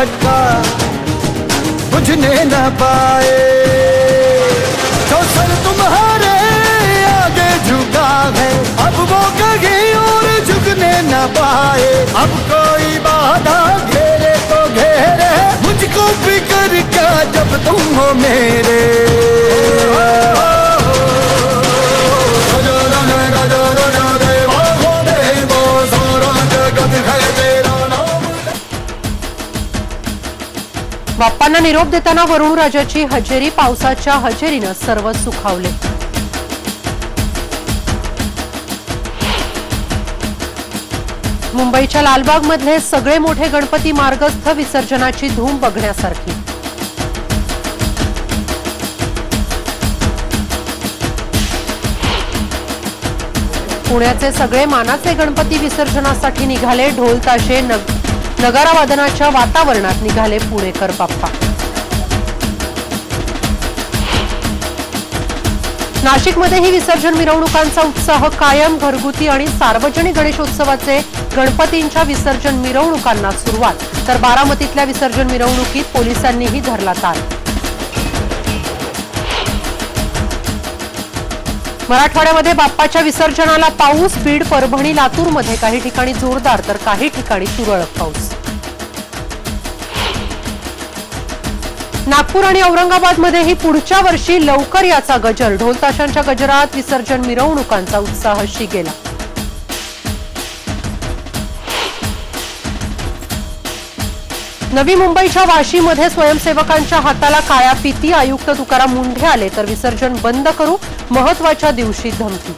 झटका बुझने न पाए। जो सर तुम्हारे आगे झुका है अब वो कहीं और झुकने न पाए। अब कोई बाधा घेरे तो घेरे मुझको फिक्र क्या जब तुम हो मेरे। बाप्पांना निरोप देताना वरुण राजाची हजेरी, पावसाच्या हजेरीनं सर्व सुखावले। मुंबईच्या लालबाग मधले सगळे मोठे गणपती मार्गस्थ, विसर्जनाची धूम बघण्यासारखी। पुण्याचे सगळे मानाचे गणपती विसर्जनासाठी निघाले। ढोल ताशे नगारा वादनाच्या वातावरणात निघाले पुणेकर बाप्पा। नाशिकमध्येही विसर्जन मिरवणुकांचा उत्साह कायम। घरगुती आणि सार्वजनिक गणेशोत्सवाचे गणपतींच्या विसर्जन मिरवणुकांना सुरुवात, तर बारामतीतल्या विसर्जन मिरवणुकीत पोलिसांनीही धरला ताल। मराठवाड्यामध्ये बाप्पाच्या विसर्जनाला पाऊस। बीड, परभणी, लातूरमध्ये काही ठिकाणी जोरदार तर काही ठिकाणी तुरळक पाऊस। नागपूर आणि औरंगाबादमध्येही पुढच्या वर्षी लवकर याचा गजर। ढोल ताशांच्या गजरात विसर्जन मिरवणुकांचा उत्साह शिगेला। नवी मुंबईच्या वाशीमध्ये स्वयंसेवकांच्या हाताला काळ्या फिती। आयुक्त तुकाराम मुंढे आले तर विसर्जन बंद करू, महत्त्वाच्या दिवशी धमकी।